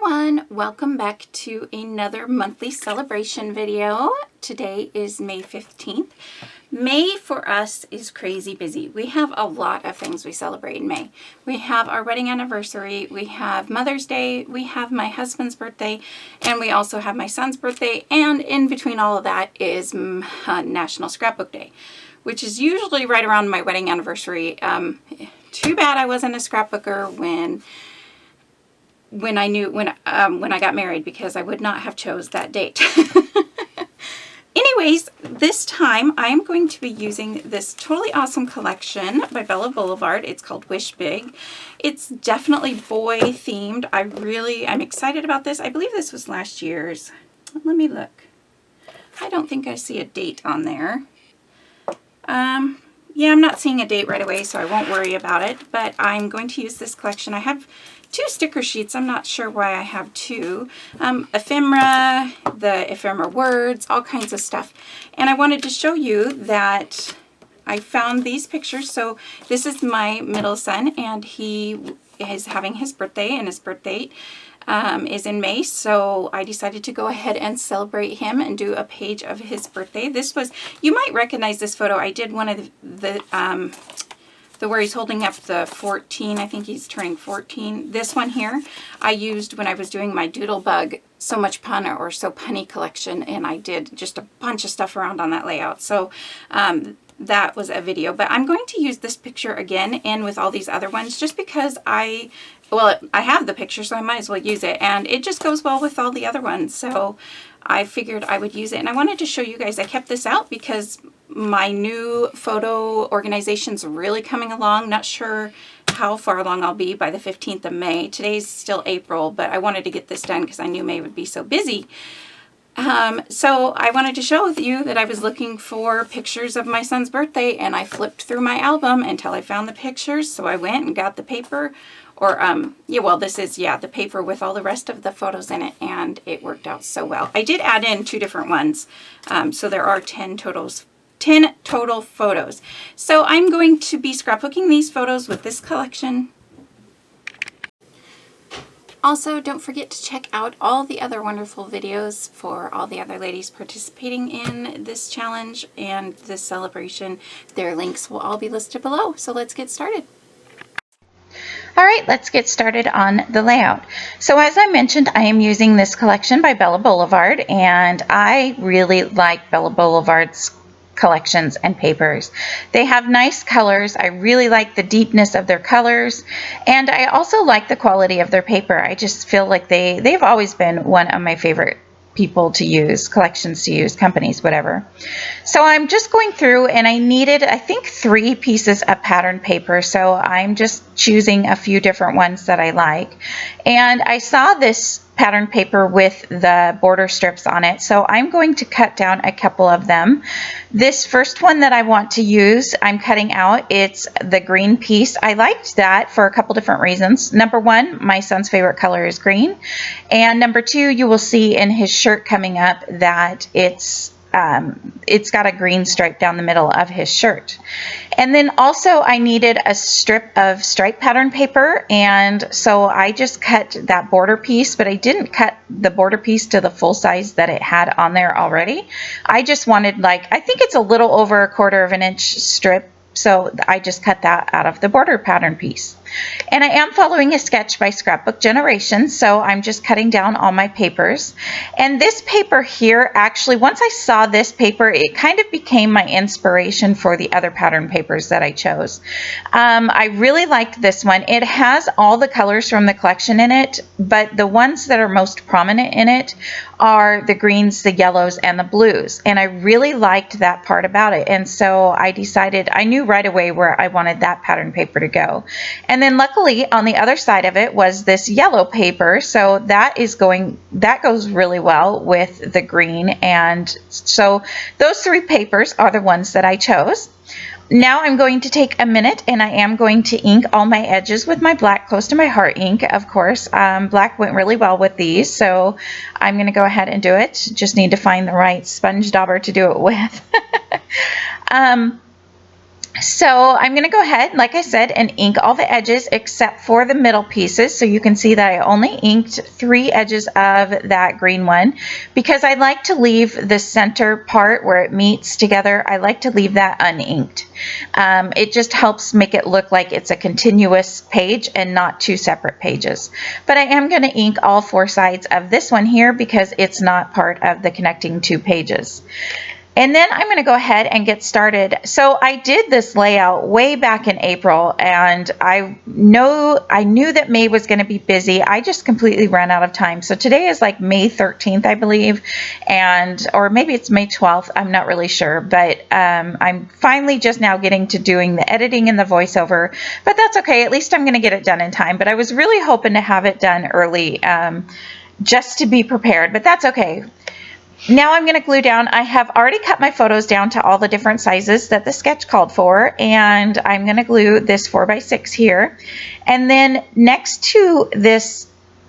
everyone, welcome back to another monthly celebration video. Today is May 15th. May for us is crazy busy. We have a lot of things we celebrate in May. We have our wedding anniversary, we have Mother's Day, we have my husband's birthday, and we also have my son's birthday, and in between all of that is National Scrapbook Day, which is usually right around my wedding anniversary. Too bad I wasn't a scrapbooker when I got married, because I would not have chose that date. Anyways, this time I'm going to be using this totally awesome collection by Bella Boulevard. It's called Wish Big. It's definitely boy themed. I'm excited about this. I believe this was last year's. Let me look. I don't think I see a date on there. Yeah, I'm not seeing a date right away, so I won't worry about it, but I'm going to use this collection. I have two sticker sheets. I'm not sure why I have two. Ephemera, the ephemera words, all kinds of stuff. And I wanted to show you that I found these pictures. So this is my middle son, and he is having his birthday, and his birthday is in May, so I decided to go ahead and celebrate him and do a page of his birthday. This was, you might recognize this photo. I did one of the where he's holding up the 14, I think he's turning 14. This one here I used when I was doing my Doodlebug So Much Pun or So Punny collection, and I did just a bunch of stuff around on that layout. So that was a video, but I'm going to use this picture again and with all these other ones just because I have the picture, so I might as well use it, and it just goes well with all the other ones, so I figured I would use it. And I wanted to show you guys, I kept this out because my new photo organization's really coming along. Not sure how far along I'll be by the 15th of May. Today's still April, but I wanted to get this done because I knew May would be so busy. So I wanted to show you that I was looking for pictures of my son's birthday, and I flipped through my album until I found the pictures. So I went and got the paper, or this is the paper with all the rest of the photos in it, and it worked out so well. I did add in two different ones, so there are 10 total photos. So I'm going to be scrapbooking these photos with this collection. Also, don't forget to check out all the other wonderful videos for all the other ladies participating in this challenge and this celebration. Their links will all be listed below. So let's get started. All right, let's get started on the layout. So as I mentioned, I am using this collection by Bella Boulevard, and I really like Bella Boulevard's collections and papers. They have nice colors. I really like the deepness of their colors, and I also like the quality of their paper. I just feel like they've always been one of my favorite people to use, collections to use, companies, whatever. So I'm just going through, and I needed, I think, 3 pieces of pattern paper, so I'm just choosing a few different ones that I like. And I saw this pattern paper with the border strips on it, so I'm going to cut down a couple of them. This first one that I want to use, I'm cutting out. It's the green piece. I liked that for a couple different reasons. Number one, my son's favorite color is green, and number two, you will see in his shirt coming up that it's got a green stripe down the middle of his shirt. And then also I needed a strip of stripe pattern paper, and so I just cut that border piece, but I didn't cut the border piece to the full size that it had on there already. I just wanted, I think it's a little over 1/4 of an inch strip, so I just cut that out of the border pattern piece. And I am following a sketch by Scrapbook Generation, so I'm just cutting down all my papers. And this paper here, actually, once I saw this paper, it kind of became my inspiration for the other pattern papers that I chose. I really liked this one. It has all the colors from the collection in it, but the ones that are most prominent in it are the greens, the yellows, and the blues. And I really liked that part about it. And so I decided, I knew right away where I wanted that pattern paper to go. And then luckily on the other side of it was this yellow paper, so that goes really well with the green. And so those 3 papers are the ones that I chose. Now I'm going to take a minute, and I am going to ink all my edges with my black Close to My Heart ink, of course. Black went really well with these, so I'm going to go ahead and do it. Just need to find the right sponge dauber to do it with. So I'm going to go ahead, like I said, and ink all the edges except for the middle pieces. So you can see that I only inked 3 edges of that green one because I like to leave the center part where it meets together. I like to leave that uninked. It just helps make it look like it's a continuous page and not 2 separate pages. But I am going to ink all 4 sides of this one here because it's not part of the connecting 2 pages. And then I'm going to go ahead and get started. So I did this layout way back in April, and I knew that May was going to be busy. I just completely ran out of time. So today is like May 13th, I believe, or maybe it's May 12th. I'm not really sure, but I'm finally just now getting to doing the editing and the voiceover. But that's okay. At least I'm going to get it done in time. But I was really hoping to have it done early, just to be prepared. But that's okay. Now I'm going to glue down. I have already cut my photos down to all the different sizes that the sketch called for, and I'm going to glue this 4x6 here. And then next to this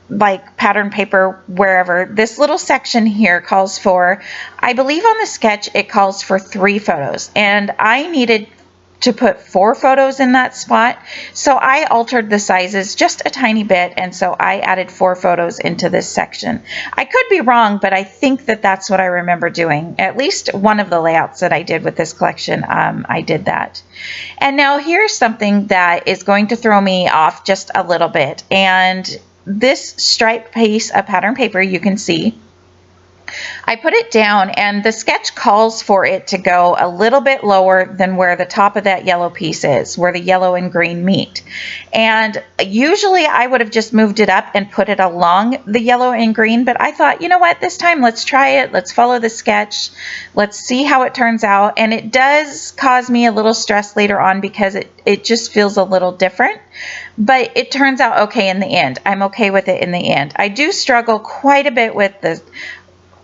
like pattern paper, wherever, this little section here calls for, I believe on the sketch it calls for 3 photos, and I needed to put 4 photos in that spot. So I altered the sizes just a tiny bit, and so I added 4 photos into this section. I could be wrong, but I think that that's what I remember doing. At least one of the layouts that I did with this collection, I did that. And now here's something that is going to throw me off just a little bit. And this striped piece of pattern paper, you can see, I put it down, and the sketch calls for it to go a little bit lower than where the top of that yellow piece is, where the yellow and green meet. And usually I would have just moved it up and put it along the yellow and green, but I thought, you know what, this time let's try it. Let's follow the sketch. Let's see how it turns out. And it does cause me a little stress later on because it just feels a little different. But it turns out okay in the end. I'm okay with it in the end. I do struggle quite a bit with the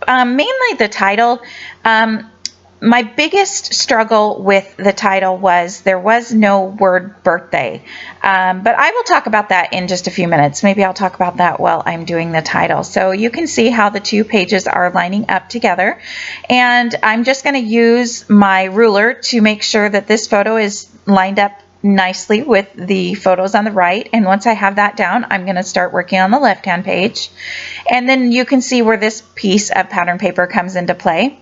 mainly the title. My biggest struggle with the title was there was no word birthday. But I will talk about that in just a few minutes. Maybe I'll talk about that while I'm doing the title. So you can see how the 2 pages are lining up together. And I'm just going to use my ruler to make sure that this photo is lined up nicely with the photos on the right. And once I have that down, I'm going to start working on the left-hand page. And then you can see where this piece of pattern paper comes into play.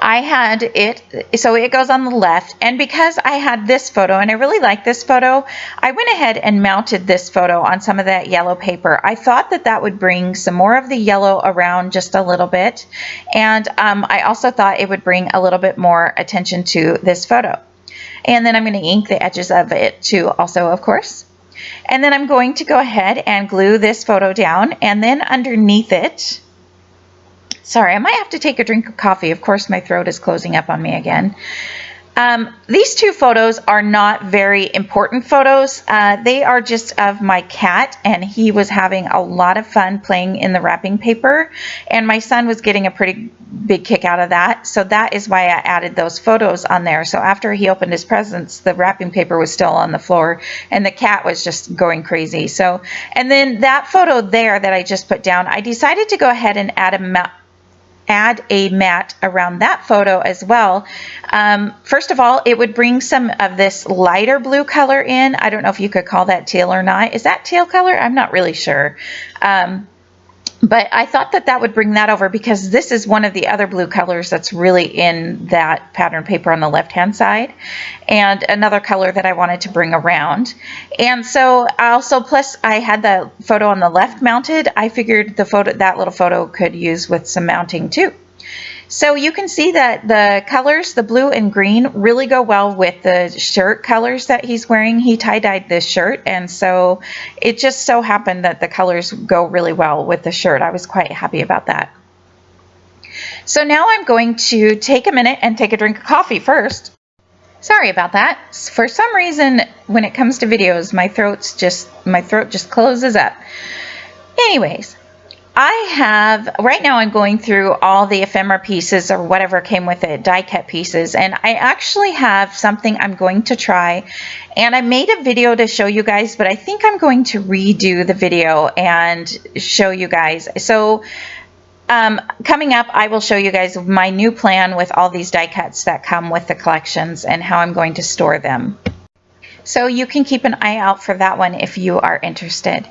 I had it, so it goes on the left, and because I had this photo, and I really like this photo, I went ahead and mounted this photo on some of that yellow paper. I thought that that would bring some more of the yellow around just a little bit, and I also thought it would bring a little bit more attention to this photo. And then I'm going to ink the edges of it too also, of course. And then I'm going to go ahead and glue this photo down, and then underneath it, sorry, I might have to take a drink of coffee. Of course, my throat is closing up on me again. These 2 photos are not very important photos. They are just of my cat, and he was having a lot of fun playing in the wrapping paper, and my son was getting a pretty big kick out of that. So that is why I added those photos on there. So after he opened his presents, the wrapping paper was still on the floor, and the cat was just going crazy. So, and then that photo there that I just put down, I decided to go ahead and add a mat around that photo as well. First of all, it would bring some of this lighter blue color in. I don't know if you could call that teal or not. Is that teal color? I'm not really sure. But I thought that that would bring that over because this is one of the other blue colors that's really in that pattern paper on the left-hand side, and another color that I wanted to bring around. And so also, plus I had the photo on the left mounted, I figured that little photo could use with some mounting too. So you can see that the colors, the blue and green, really go well with the shirt colors that he's wearing. He tie-dyed this shirt, and so it just so happened that the colors go really well with the shirt. I was quite happy about that. So now I'm going to take a minute and take a drink of coffee first. Sorry about that. For some reason, when it comes to videos, my throat just closes up. Anyways, right now I'm going through all the ephemera pieces or whatever came with it, die cut pieces, and I actually have something I'm going to try, and I made a video to show you guys, but I think I'm going to redo the video and show you guys. So Coming up, I will show you guys my new plan with all these die cuts that come with the collections and how I'm going to store them. So you can keep an eye out for that one if you are interested.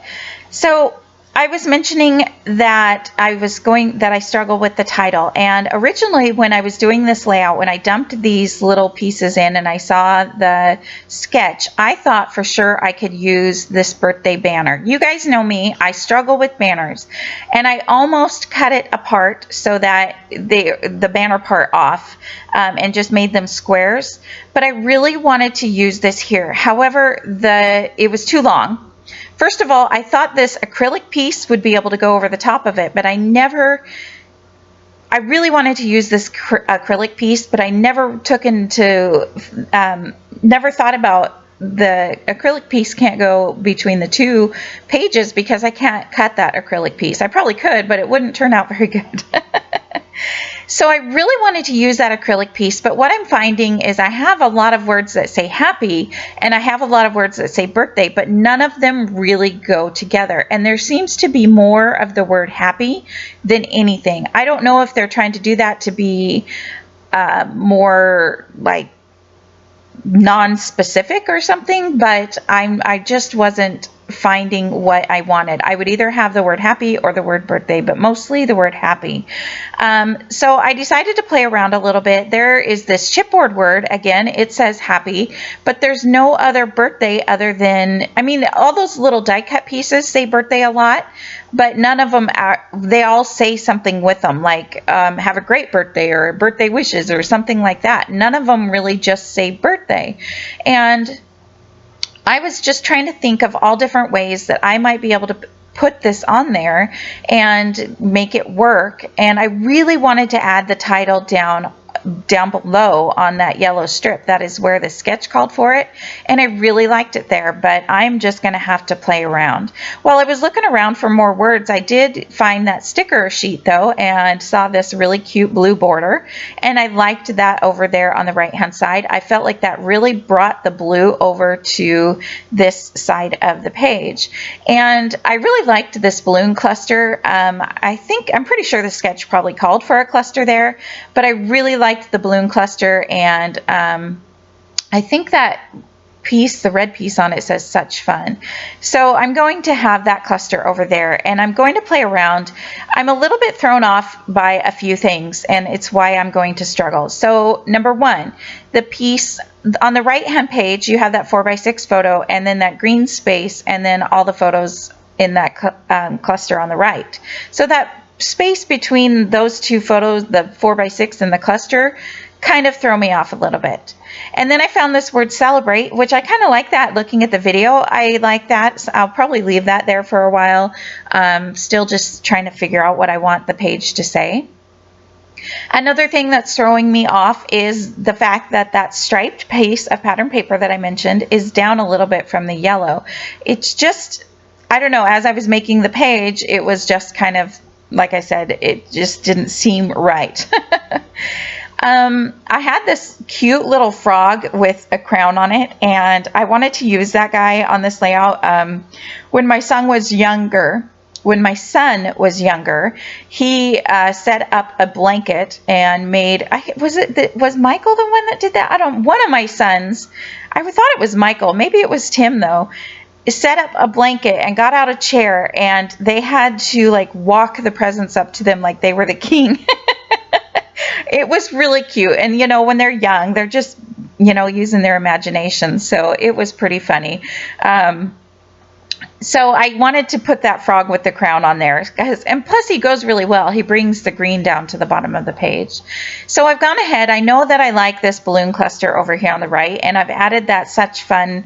So I was mentioning that I struggle with the title, and originally when I was doing this layout, when I dumped these little pieces in and I saw the sketch, I thought for sure I could use this birthday banner. You guys know me, I struggle with banners, and I almost cut it apart so that the banner part off and just made them squares, but I really wanted to use this here. However, it was too long. First of all, I thought this acrylic piece would be able to go over the top of it, but I really wanted to use this acrylic piece, but I never thought about the acrylic piece can't go between the two pages because I can't cut that acrylic piece. I probably could, but it wouldn't turn out very good. So I really wanted to use that acrylic piece, but what I'm finding is I have a lot of words that say happy and I have a lot of words that say birthday, but none of them really go together. And there seems to be more of the word happy than anything. I don't know if they're trying to do that to be more like non-specific or something, but I just wasn't finding what I wanted. I would either have the word happy or the word birthday, but mostly the word happy. So I decided to play around a little bit. There is this chipboard word. Again, it says happy, but there's no other birthday other than, I mean, all those little die cut pieces say birthday a lot, but none of them they all say something with them, like have a great birthday or birthday wishes or something like that. None of them really just say birthday. And I was just trying to think of all different ways that I might be able to put this on there and make it work. And I really wanted to add the title down below on that yellow strip. That is where the sketch called for it, and I really liked it there, but I'm just going to have to play around. While I was looking around for more words, I did find that sticker sheet though and saw this really cute blue border, and I liked that over there on the right hand side. I felt like that really brought the blue over to this side of the page, and I really liked this balloon cluster. I'm pretty sure the sketch probably called for a cluster there, but I really liked the balloon cluster, and I think that piece, the red piece on it, says such fun. So I'm going to have that cluster over there, and I'm going to play around. I'm a little bit thrown off by a few things, and it's why I'm going to struggle. So number one, the piece on the right hand page, you have that 4x6 photo and then that green space and then all the photos in that cluster on the right. So that space between those two photos, the 4x6 and the cluster, kind of throw me off a little bit. And then I found this word celebrate, which I kind of like that looking at the video. I like that. So I'll probably leave that there for a while. Still just trying to figure out what I want the page to say. Another thing that's throwing me off is the fact that that striped piece of pattern paper that I mentioned is down a little bit from the yellow. It's just, I don't know, as I was making the page, it was just kind of, like I said, it just didn't seem right. I had this cute little frog with a crown on it, and I wanted to use that guy on this layout. When my son was younger, he set up a blanket and made, was Michael the one that did that? One of my sons, I thought it was Michael, maybe it was Tim though, set up a blanket and got out a chair, and they had to like walk the presents up to them like they were the king. It was really cute, and you know, when they're young, they're just, you know, using their imagination, so it was pretty funny. So I wanted to put that frog with the crown on there, and plus he goes really well. He brings the green down to the bottom of the page. So I've gone ahead. I know that I like this balloon cluster over here on the right, and I've added that such fun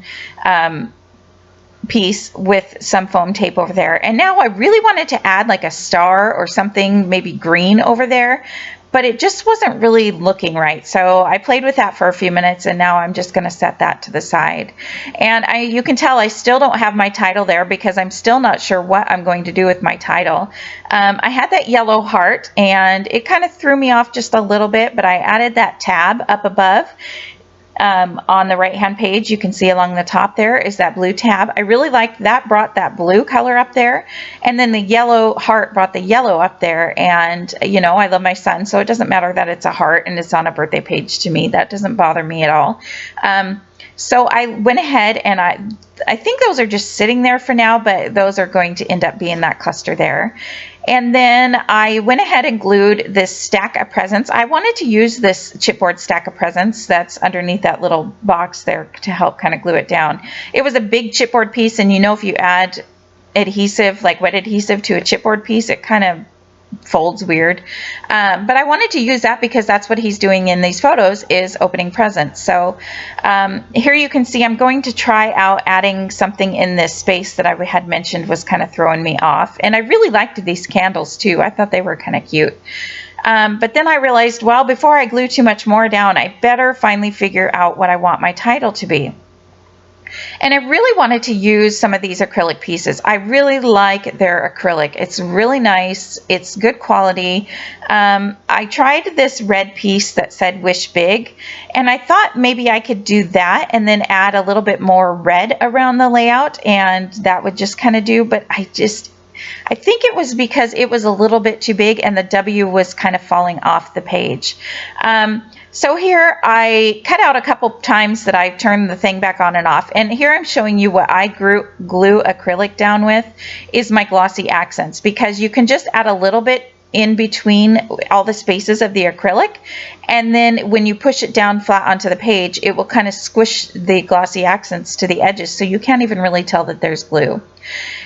piece with some foam tape over there. And now I really wanted to add like a star or something, maybe green over there, but it just wasn't really looking right. So I played with that for a few minutes, and now I'm just going to set that to the side. And you can tell I still don't have my title there because I'm still not sure what I'm going to do with my title. I had that yellow heart, and it kind of threw me off just a little bit, but I added that tab up above. on the right hand page, you can see along the top there is that blue tab. I really liked that, brought that blue color up there, and then the yellow heart brought the yellow up there. And you know, I love my son, so it doesn't matter that it's a heart and it's on a birthday page to me. That doesn't bother me at all. So I went ahead and I think those are just sitting there for now, but those are going to end up being that cluster there. And then I went ahead and glued this stack of presents. I wanted to use this chipboard stack of presents that's underneath that little box there to help kind of glue it down. It was a big chipboard piece, and you know, if you add adhesive, like wet adhesive, to a chipboard piece, it kind of folds weird. But I wanted to use that because that's what he's doing in these photos, is opening presents. So here you can see I'm going to try out adding something in this space that I had mentioned was kind of throwing me off. And I really liked these candles too. I thought they were kind of cute. But then I realized, well, before I glue too much more down, I better finally figure out what I want my title to be. And I really wanted to use some of these acrylic pieces. I really like their acrylic. It's really nice. It's good quality. I tried this red piece that said Wish Big, and I thought maybe I could do that and then add a little bit more red around the layout, and that would just kind of do, but I think it was because it was a little bit too big and the W was kind of falling off the page. So here I cut out a couple times that I turned the thing back on and off, and here I'm showing you what I glue acrylic down with is my glossy accents, because you can just add a little bit in between all the spaces of the acrylic, and then when you push it down flat onto the page, it will kind of squish the glossy accents to the edges, so you can't even really tell that there's glue.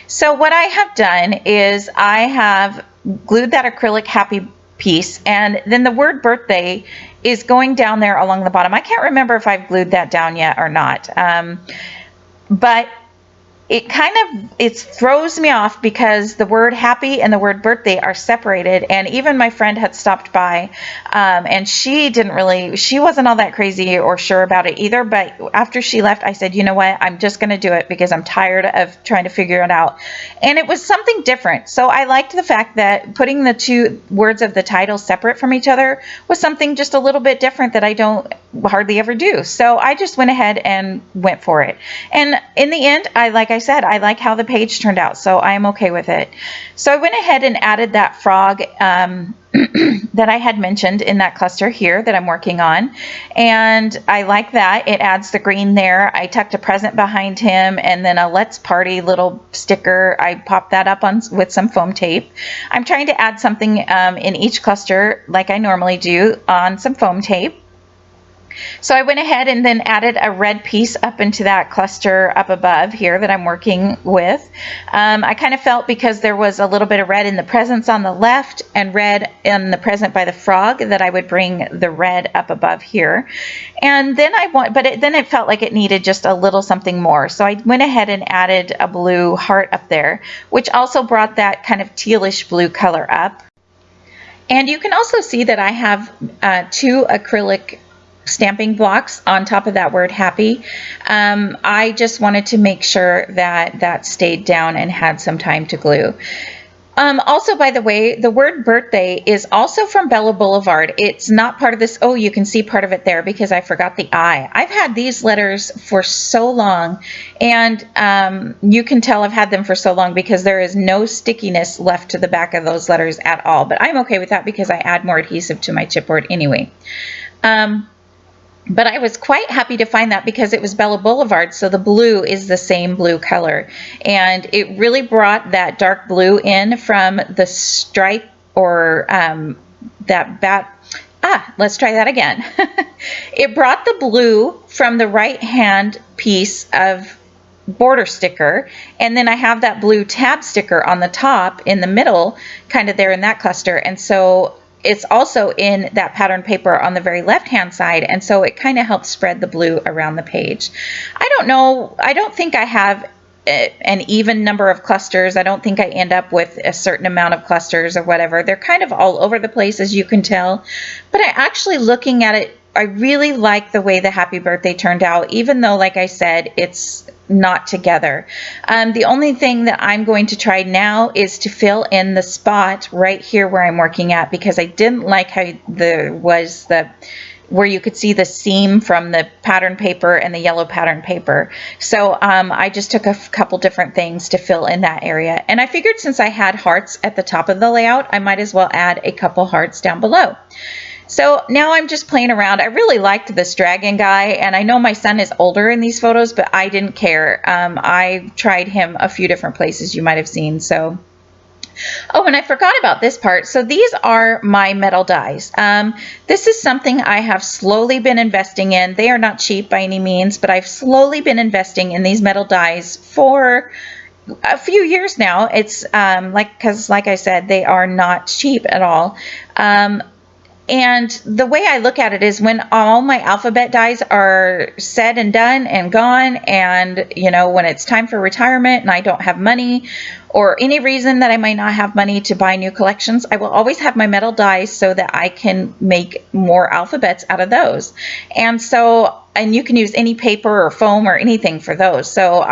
So what I have done is I have glued that acrylic happy piece, and then the word birthday is going down there along the bottom. I can't remember if I've glued that down yet or not, but it throws me off because the word happy and the word birthday are separated. And even my friend had stopped by, and she wasn't all that crazy or sure about it either. But after she left, I said, you know what, I'm just going to do it because I'm tired of trying to figure it out. And it was something different. So I liked the fact that putting the two words of the title separate from each other was something just a little bit different that I don't hardly ever do. So I just went ahead and went for it. And in the end, like I said, I like how the page turned out, so I'm okay with it. So I went ahead and added that frog that I had mentioned in that cluster here that I'm working on, and I like that. It adds the green there. I tucked a present behind him and then a Let's Party little sticker. I popped that up on with some foam tape. I'm trying to add something in each cluster like I normally do on some foam tape. So I went ahead and then added a red piece up into that cluster up above here that I'm working with. I kind of felt, because there was a little bit of red in the presents on the left and red in the present by the frog, that I would bring the red up above here. And then then it felt like it needed just a little something more. So I went ahead and added a blue heart up there, which also brought that kind of tealish blue color up. And you can also see that I have two acrylic stamping blocks on top of that word happy. I just wanted to make sure that that stayed down and had some time to glue. Also, by the way, the word birthday is also from Bella Boulevard. It's not part of this. Oh, you can see part of it there because I forgot the I. I've had these letters for so long, and you can tell I've had them for so long because there is no stickiness left to the back of those letters at all. But I'm okay with that because I add more adhesive to my chipboard anyway. But I was quite happy to find that because it was Bella Boulevard, so the blue is the same blue color. And it really brought that dark blue in from the stripe, or let's try that again. It brought the blue from the right hand piece of border sticker, and then I have that blue tab sticker on the top in the middle, kind of there in that cluster. And so it's also in that pattern paper on the very left hand side, and so it kind of helps spread the blue around the page. I don't know, I don't think I have an even number of clusters. I don't think I end up with a certain amount of clusters or whatever. They're kind of all over the place, as you can tell, but looking at it, I really like the way the happy birthday turned out, even though, like I said, it's not together. The only thing that I'm going to try now is to fill in the spot right here where I'm working at, because I didn't like how there was where you could see the seam from the pattern paper and the yellow pattern paper. So I just took a couple different things to fill in that area. And I figured since I had hearts at the top of the layout, I might as well add a couple hearts down below. So now I'm just playing around. I really liked this dragon guy, and I know my son is older in these photos, but I didn't care. I tried him a few different places you might have seen. So, oh, and I forgot about this part. So these are my metal dies. This is something I have slowly been investing in. They are not cheap by any means, but I've slowly been investing in these metal dies for a few years now. It's because like I said, they are not cheap at all. And the way I look at it is when all my alphabet dies are said and done and gone, and when it's time for retirement and I don't have money, or any reason that I might not have money to buy new collections, I will always have my metal dies so that I can make more alphabets out of those. And you can use any paper or foam or anything for those. So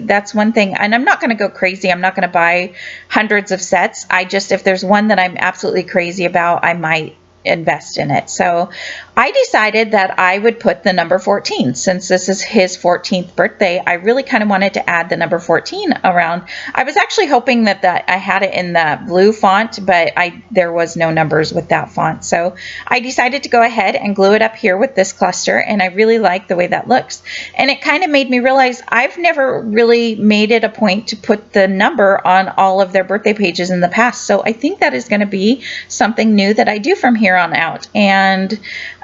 that's one thing. And I'm not going to go crazy. I'm not going to buy hundreds of sets. If there's one that I'm absolutely crazy about, I might invest in it. So I decided that I would put the number 14. Since this is his 14th birthday, I really kind of wanted to add the number 14 around. I was actually hoping that I had it in the blue font, but there was no numbers with that font. So I decided to go ahead and glue it up here with this cluster, and I really like the way that looks. And it kind of made me realize I've never really made it a point to put the number on all of their birthday pages in the past. So I think that is going to be something new that I do from here on out. And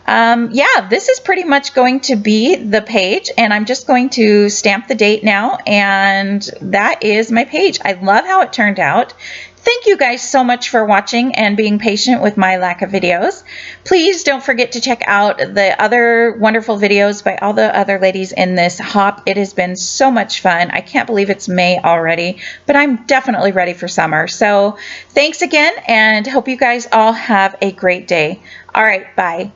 yeah, this is pretty much going to be the page, and I'm just going to stamp the date now, and that is my page. I love how it turned out. Thank you guys so much for watching and being patient with my lack of videos. Please don't forget to check out the other wonderful videos by all the other ladies in this hop. It has been so much fun. I can't believe it's May already, but I'm definitely ready for summer. So thanks again, and hope you guys all have a great day. All right, bye.